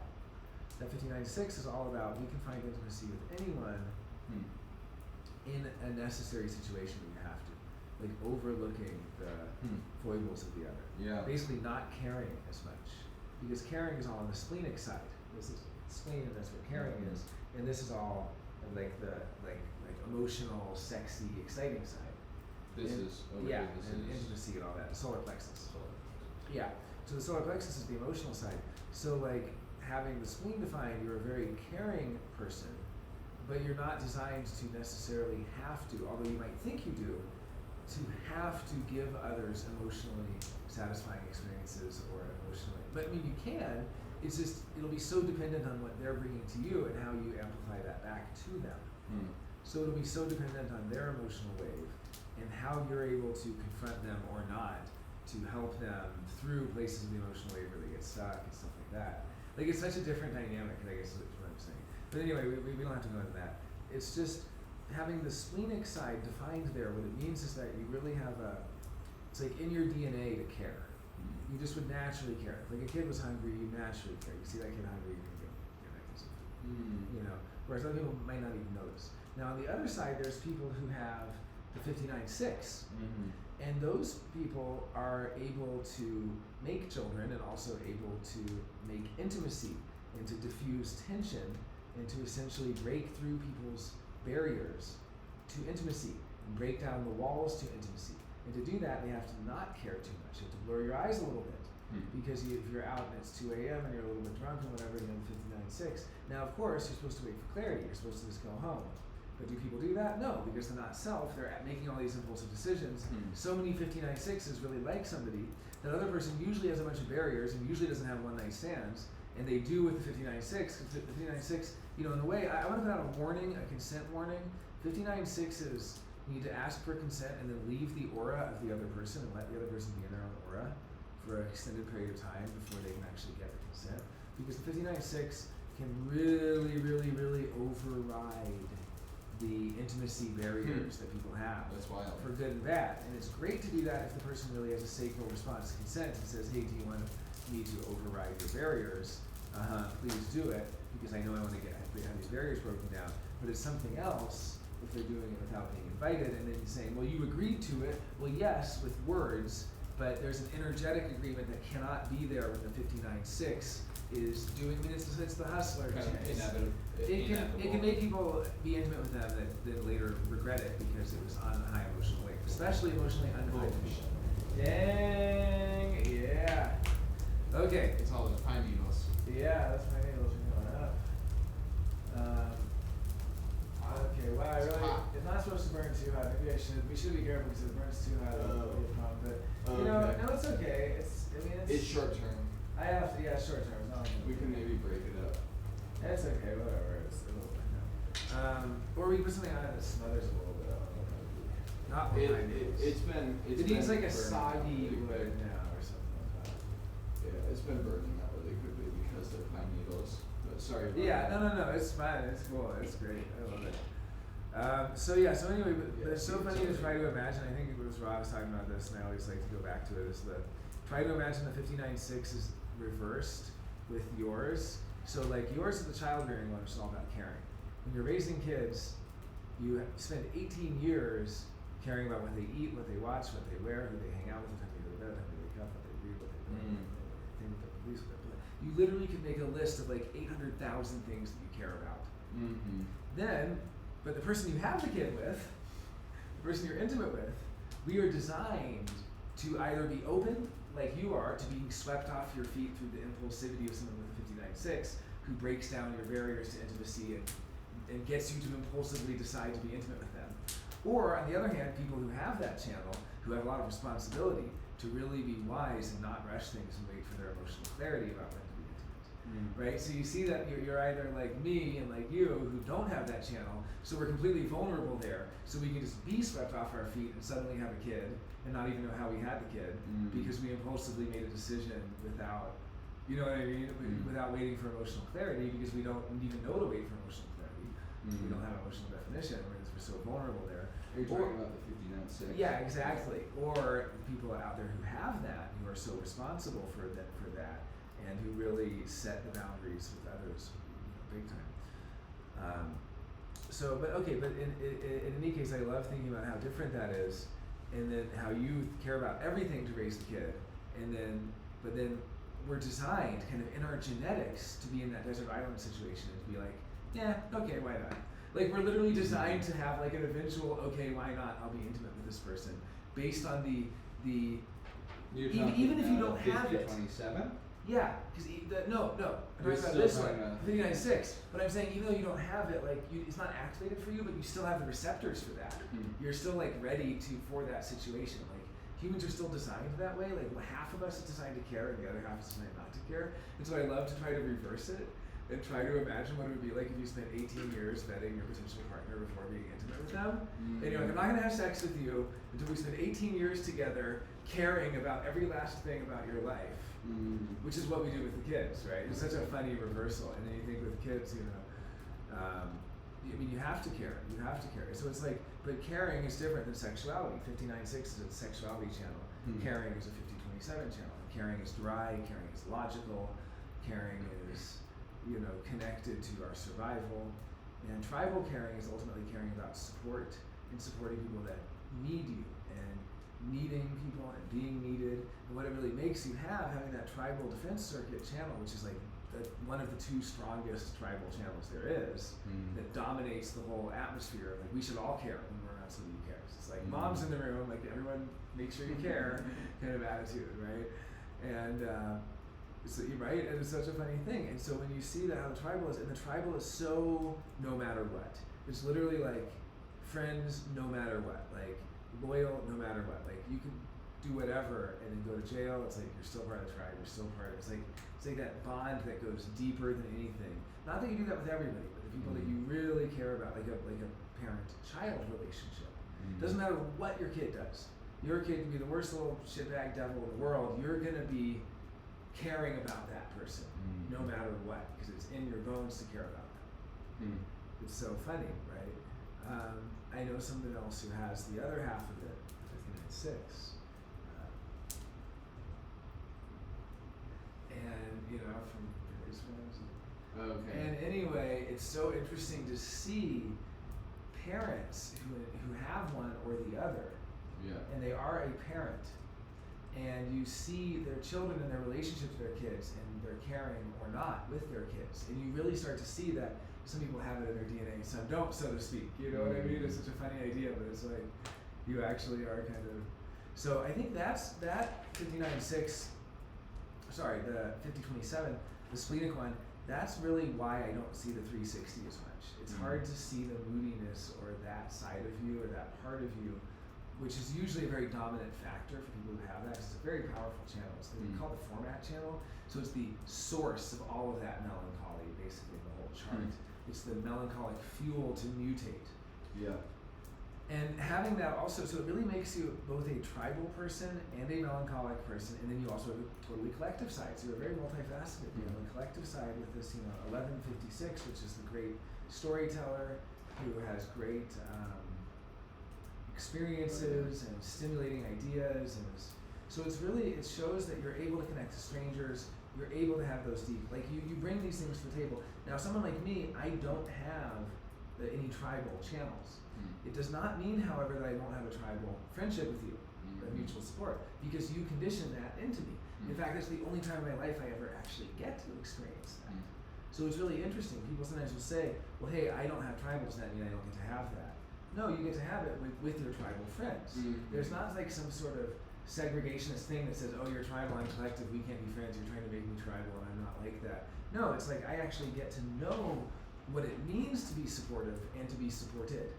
That 59.6 is all about, we can find intimacy with anyone in a necessary situation when you have to. Like overlooking the foibles of the other. Yeah. Basically not caring as much. Because caring is all on the splenic side. This is spleen, and that's what caring is. And this is all like the like emotional, sexy, exciting side. This and, is intimacy and all that. The solar plexus. Yeah. So the solar plexus is the emotional side. So like having the spleen defined, you're a very caring person, but you're not designed to necessarily have to, although you might think you do, to have to give others emotionally satisfying experiences or emotionally. But I mean, you can. It's just it'll be so dependent on what they're bringing to you and how you amplify that back to them. So it'll be so dependent on their emotional wave and how you're able to confront them or not to help them through places of the emotional wave where they get stuck and stuff like that. Like it's such a different dynamic, I guess is what I'm saying. But anyway, we don't have to go into that. It's just having the splenic side defined there. What it means is that you really have it's like in your DNA to care. You just would naturally care. If like a kid was hungry, you naturally care. You see that kid hungry, you're gonna give that kid some food. You know, whereas other people might not even notice. Now on the other side, there's people who have the 59.6, and those people are able to make children and also able to make intimacy and to diffuse tension and to essentially break through people's barriers to intimacy and break down the walls to intimacy. And to do that, they have to not care too much. You have to blur your eyes a little bit. because if you're out and it's 2 a.m. and you're a little bit drunk and whatever, you know, 59.6. Now, of course, you're supposed to wait for clarity. You're supposed to just go home. But do people do that? No, because they're not self. They're making all these impulsive decisions. So many 59.6s really like somebody. That other person usually has a bunch of barriers and usually doesn't have one-night stands. And they do with the 59.6. The 59.6, you know, in a way, I want to put out a warning, a consent warning. 59.6s need to ask for consent and then leave the aura of the other person and let the other person be in their own aura for an extended period of time before they can actually get the consent. Because the 59.6 can really, really, really override the intimacy barriers that people have. That's wild. For good and bad. And it's great to do that if the person really has a sacral response to consent and says, hey, do you want me to override your barriers? Please do it, because I know I want to have these barriers broken down. But it's something else if they're doing it without being invited, and then saying, well, you agreed to it. Well, yes, with words, but there's an energetic agreement that cannot be there when the 59.6 is doing. I mean, it's the hustler. It can make people be intimate with them that then later regret it because it was on a high emotional wave, especially emotionally undefined. Dang, yeah. Okay. It's all those pine needles. Yeah, that's my needles are going up. Okay, wow, it's not supposed to burn too hot. Maybe we should be careful because if it burns too hot, it'll be a problem. But, you know, no, it's okay. It's short term. Short term. It's not like we can maybe break it up. It's okay, whatever. Or we put something on it that smothers a little bit. Not behind it needs like a soggy wood now or something like that. Yeah, it's been burning that really quickly because they're pine needles. But sorry about that. No, it's fine. It's cool. It's great. I love it. So anyway, it's so funny to try to imagine. I think it was Rob was talking about this, and I always like to go back to it. Is try to imagine the 59.6 is reversed with yours. So like yours is the child-rearing one, which is all about caring. When you're raising kids, you spend 18 years caring about what they eat, what they watch, what they wear, who they hang out with, what time they go to bed, what time they wake up, what they read, what they do, what the police, what they play. You literally can make a list of like 800,000 things that you care about. But the person you have the kid with, the person you're intimate with, we are designed to either be open, like you are, to being swept off your feet through the impulsivity of someone with a 59.6 who breaks down your barriers to intimacy and gets you to impulsively decide to be intimate with them. Or, on the other hand, people who have that channel, who have a lot of responsibility to really be wise and not rush things and wait for their emotional clarity about when to be intimate. Right? So you see that you're either like me and like you who don't have that channel, so we're completely vulnerable there, so we can just be swept off our feet and suddenly have a kid and not even know how we had the kid because we impulsively made a decision without, you know what I mean, without waiting for emotional clarity because we don't even know to wait for emotional clarity. We don't have emotional definition because we're so vulnerable there. You're talking about the 59.6. Yeah, exactly. Or people out there who have that, who are so responsible for that, and who really set the boundaries with others, big time. But in any case, I love thinking about how different that is, and then how you care about everything to raise the kid, but then we're designed kind of in our genetics to be in that desert island situation and to be like, yeah, okay, why not? Like we're literally designed to have like an eventual, okay, why not? I'll be intimate with this person, based on the even if you don't have it. 27? Yeah, because I'm talking about this one, 59.6. But I'm saying even though you don't have it, like it's not activated for you, but you still have the receptors for that. You're still like ready for that situation. Like humans are still designed that way. Like half of us is designed to care, and the other half is designed not to care. And so I love to try to reverse it and try to imagine what it would be like if you spent 18 years vetting your potential partner before being intimate with them. And you're like, I'm not gonna have sex with you until we spend 18 years together, caring about every last thing about your life. Which is what we do with the kids, right? It's such a funny reversal. And then you think with kids, you have to care. You have to care. So it's like, but caring is different than sexuality. 59.6 is a sexuality channel. Caring is a 50-27 channel. Caring is dry. Caring is logical. Caring is, connected to our survival. And tribal caring is ultimately caring about support and supporting people that need you and needing people and being needed. And what it really makes you having that tribal defense circuit channel, which is like one of the two strongest tribal channels there is, that dominates the whole atmosphere. Like we should all care when we're around somebody who cares. It's like mom's in the room, like everyone make sure you care kind of attitude, right? And so you're right, and it's such a funny thing. And so when you see that how the tribal is, and the tribal is so no matter what. It's literally like friends no matter what, like loyal no matter what. Like you can do whatever and then go to jail. It's like you're still part of the tribe. You're still part of it. It's like that bond that goes deeper than anything. Not that you do that with everybody, but the people that you really care about, like a parent-child relationship. Doesn't matter what your kid does. Your kid can be the worst little shitbag devil in the world. You're gonna be caring about that person no matter what, because it's in your bones to care about them. It's so funny, right? I know someone else who has the other half of it, 59.6. And, from his friends. Okay. And anyway, it's so interesting to see parents who have one or the other. Yeah. And they are a parent. And you see their children and their relationship to their kids, and they're caring or not with their kids. And you really start to see that some people have it in their DNA, some don't, so to speak. You know what I mean? It's such a funny idea, but it's like you actually are kind of. So I think that 59.6, sorry, the 50.27, the splenic one, that's really why I don't see the 360 as much. It's hard to see the moodiness or that side of you or that part of you, which is usually a very dominant factor for people who have that, because it's a very powerful channel. It's what we call the format channel. So it's the source of all of that melancholy, basically, in the whole chart. It's the melancholic fuel to mutate. Yeah. And having that also, so it really makes you both a tribal person and a melancholic person, and then you also have a totally collective side. So you're very multifaceted. You have a collective side with this, 1156, which is the great storyteller who has great experiences and stimulating ideas, and so it shows that you're able to connect to strangers. You're able to have those deep, like you bring these things to the table. Now, someone like me, I don't have any tribal channels. It does not mean, however, that I don't have a tribal friendship with you, a mutual support, because you condition that into me. In fact, it's the only time in my life I ever actually get to experience that. So it's really interesting. People sometimes will say, well, hey, I don't have tribals, does that mean I don't get to have that? No, you get to have it with your tribal friends. There's not like some sort of segregationist thing that says, oh, you're tribal, I'm collective, we can't be friends, you're trying to make me tribal, and I'm not like that. No, it's like I actually get to know what it means to be supportive and to be supported.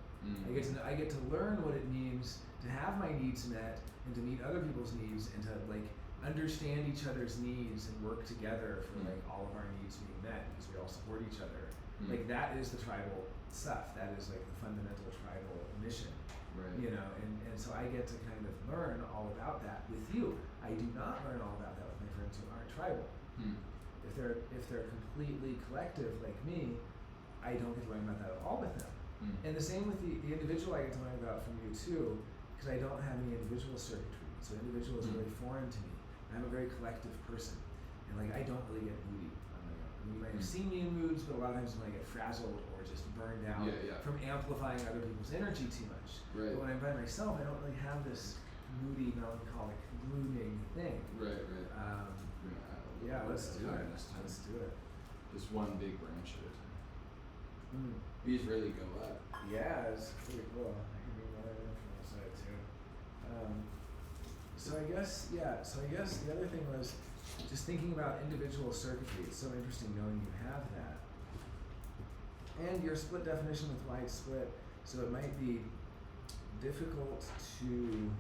I get to learn what it means to have my needs met and to meet other people's needs and to like understand each other's needs and work together for like all of our needs being met because we all support each other. Like that is the tribal stuff. That is like the fundamental tribal mission. Right. And so I get to kind of learn all about that with you. I do not learn all about that with my friends who aren't tribal. If they're completely collective like me, I don't get to learn about that at all with them. And the same with the individual I get to learn about from you too, because I don't have any individual circuitry. So individual is really foreign to me. I'm a very collective person. And like I don't really get moody on my own. You might have seen me in moods, but a lot of times when I get frazzled or just burned out from amplifying other people's energy too much. Right. But when I'm by myself, I don't really have this moody, melancholic, brooding thing. Right. Yeah, let's do it. Let's do it. Just one big branch at a time. Bees really go up. Yeah, it's pretty cool. I can bring more in from the side too. So I guess the other thing was just thinking about individual circuitry. It's so interesting knowing you have that. And your split definition with wide split, so it might be difficult to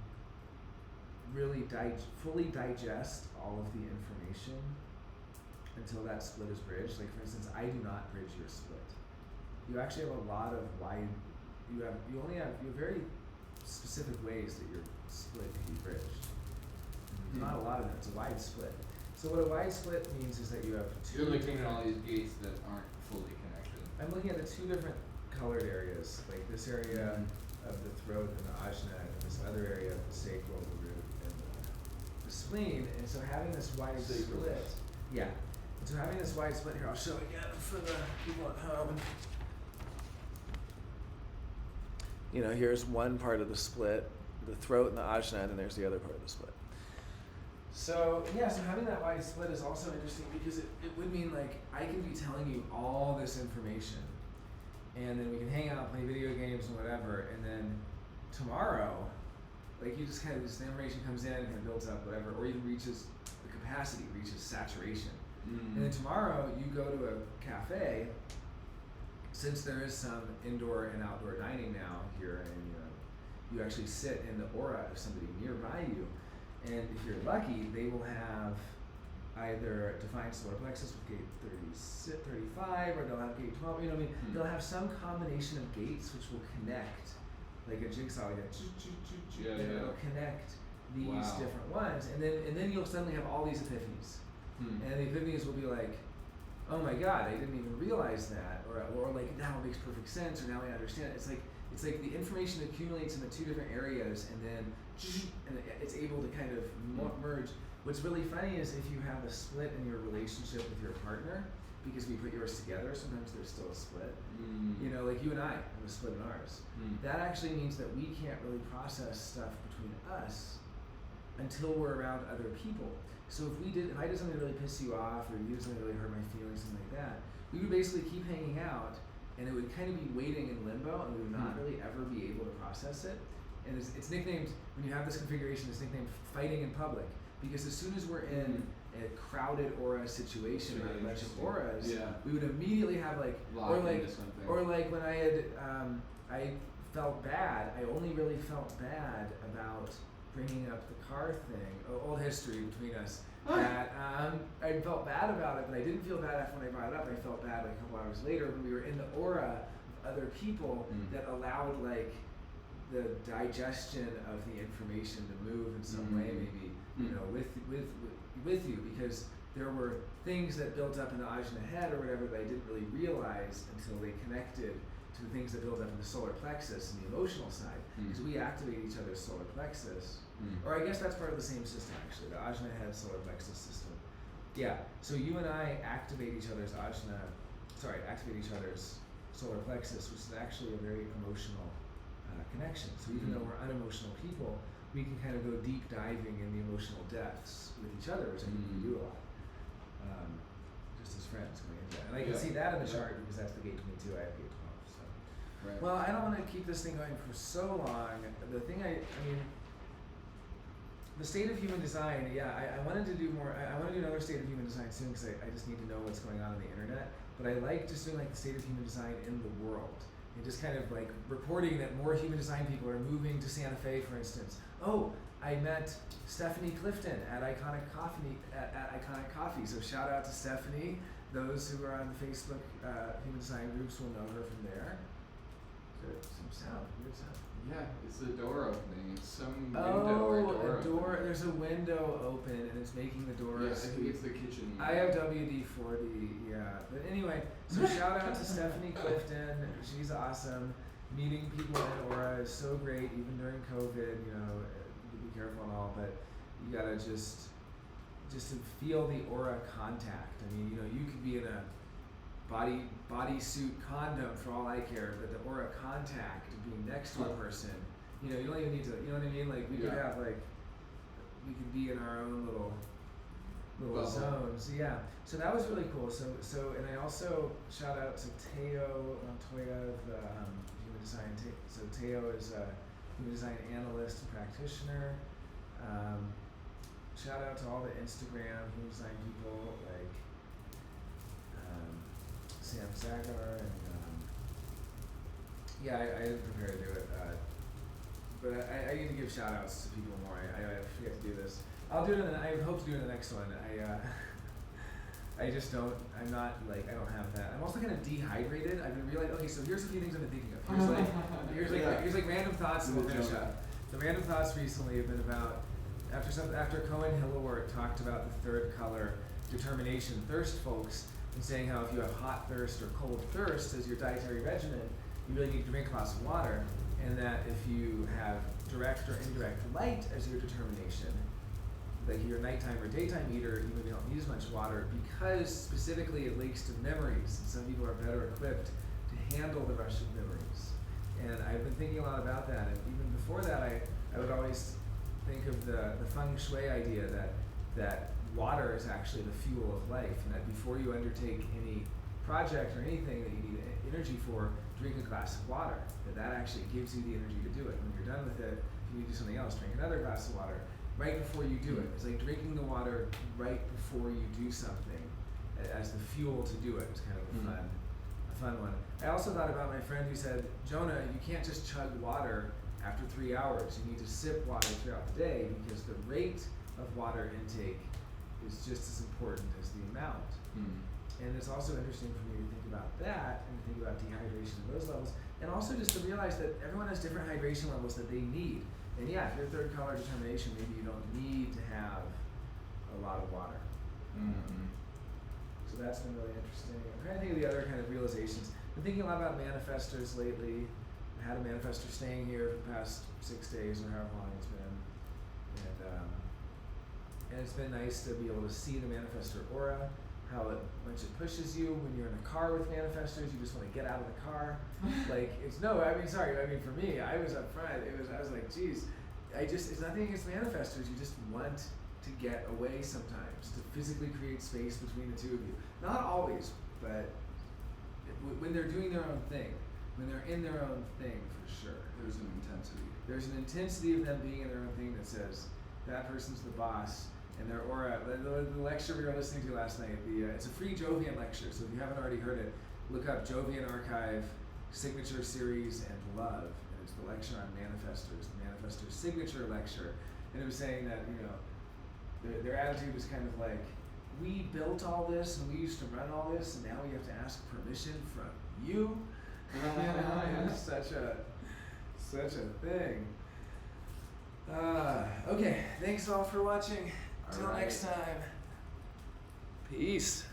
really fully digest all of the information until that split is bridged. Like for instance, I do not bridge your split. You actually have a lot of you have very specific ways that your split can be bridged. There's not a lot of them, it's a wide split. So what a wide split means is that you have two. You're looking at all these gates that aren't fully connected. I'm looking at the two different colored areas, like this area of the throat and the ajna, and this other area of the sacral, the root, and the spleen. And so having this wide split, and so having this wide split here, I'll show again for the people at home. Here's one part of the split, the throat and the ajna, and then there's the other part of the split. So having that wide split is also interesting because it would mean like I can be telling you all this information, and then we can hang out, play video games and whatever, and then tomorrow, like you just kind of, this information comes in and kind of builds up, whatever, or even reaches the capacity, reaches saturation. And then tomorrow you go to a cafe, since there is some indoor and outdoor dining now here, and you actually sit in the aura of somebody nearby you, and if you're lucky, they will have either defined solar plexus with gate 35, or they'll have gate 12. They'll have some combination of gates which will connect, like a jigsaw, it'll connect these different ones, and then you'll suddenly have all these epiphanies, and the epiphanies will be like, oh my God, I didn't even realize that, or like now it makes perfect sense, or now I understand it. It's like the information accumulates in the two different areas, and then it's able to kind of merge. What's really funny is if you have a split in your relationship with your partner, because we put yours together, sometimes there's still a split. Like you and I have a split in ours. That actually means that we can't really process stuff between us until we're around other people. So if I did something that really piss you off, or you did something that really hurt my feelings, something like that, we would basically keep hanging out, and it would kind of be waiting in limbo, and we would not really ever be able to process it. And it's nicknamed, when you have this configuration, it's nicknamed fighting in public, because as soon as we're in a crowded aura situation with a bunch of auras, we would immediately have or like when I felt bad, I only really felt bad about bringing up the car thing, old history between us, that I felt bad about it, but I didn't feel bad after when I brought it up. I felt bad like a couple hours later when we were in the aura of other people that allowed like the digestion of the information to move in some way, maybe with you, because there were things that built up in the ajna head or whatever that I didn't really realize until they connected to the things that built up in the solar plexus and the emotional side, because we activate each other's solar plexus, or I guess that's part of the same system actually, the ajna head solar plexus system. So you and I activate each other's solar plexus, which is actually a very emotional connection. So even though we're unemotional people, we can kind of go deep diving in the emotional depths with each other, which I think we do a lot, just as friends going into that. And I can see that in the chart because that's the gate 22. I have gate 12. So. Right. Well, I don't want to keep this thing going for so long. The thing the state of human design. I wanted to do more. I want to do another state of human design soon because I just need to know what's going on the internet. But I like just doing like the state of human design in the world. And just kind of like reporting that more human design people are moving to Santa Fe, for instance. Oh, I met Stephanie Clifton at Iconic Coffee. So shout out to Stephanie. Those who are on the Facebook human design groups will know her from there. There's some sound, weird sound. Yeah, it's a door opening. It's some window or door. There's a window open and it's making the door. Yeah, I think it's the kitchen. I have WD-40, But anyway, so shout out to Stephanie Clifton. She's awesome. Meeting people in aura is so great, even during COVID. Be careful and all, but you gotta just to feel the aura contact. I mean, you could be in a bodysuit condom for all I care, but the aura contact of being next to a person, you don't even need to, you know what I mean? Like we could have we could be in our own little zones. So that was really cool. So and I also shout out to Teo Montoya, the human design. So Teo is a human design analyst and practitioner. Shout out to all the Instagram human design people like Sam Zagar and I didn't prepare to do it, but I need to give shout outs to people more. I forget to do this. I'll do it I hope to do it in the next one. I just don't, I don't have that. I'm also kind of dehydrated. I've been realizing, okay, so here's a few things I've been thinking of. Here's like random thoughts and we'll finish up. The random thoughts recently have been about, after Cohen Hillowart talked about the third color, determination, thirst folks, and saying how if you have hot thirst or cold thirst as your dietary regimen, you really need to drink lots of water, and that if you have direct or indirect light as your determination, like you're a nighttime or daytime eater, you maybe don't need as much water because specifically it links to memories, and some people are better equipped to handle the rush of memories. And I've been thinking a lot about that, and even before that I would always think of the feng shui idea that water is actually the fuel of life, and that before you undertake any project or anything that you need energy for, drink a glass of water. That actually gives you the energy to do it. When you're done with it, if you need to do something else, drink another glass of water. right before you do it. It's like drinking the water right before you do something as the fuel to do it. It's kind of a fun one. I also thought about my friend who said, Jonah, you can't just chug water after 3 hours. You need to sip water throughout the day because the rate of water intake is just as important as the amount. And it's also interesting for me to think about that and to think about dehydration at those levels, and also just to realize that everyone has different hydration levels that they need. And yeah, if you're third color determination, maybe you don't need to have a lot of water. So that's been really interesting. I'm trying to think of the other kind of realizations. I've been thinking a lot about manifestors lately. I had a manifestor staying here for the past 6 days or however long it's been. And it's been nice to be able to see the manifestor aura, how much it pushes you when you're in a car with manifestors. You just want to get out of the car. Like, for me, I was up front. I was like, geez, it's nothing against manifestors. You just want to get away sometimes, to physically create space between the two of you. Not always, but when they're doing their own thing, when they're in their own thing, for sure. There's an intensity. There's an intensity of them being in their own thing that says, that person's the boss. And their aura, the lecture we were listening to last night, it's a free Jovian lecture, so if you haven't already heard it, look up Jovian Archive, Signature Series, and Love. And it's the lecture on Manifestors, the Manifestors signature lecture. And it was saying that, their attitude was kind of like, we built all this and we used to run all this, and now we have to ask permission from you. It's such a thing. Okay, thanks all for watching. Until next time. Peace.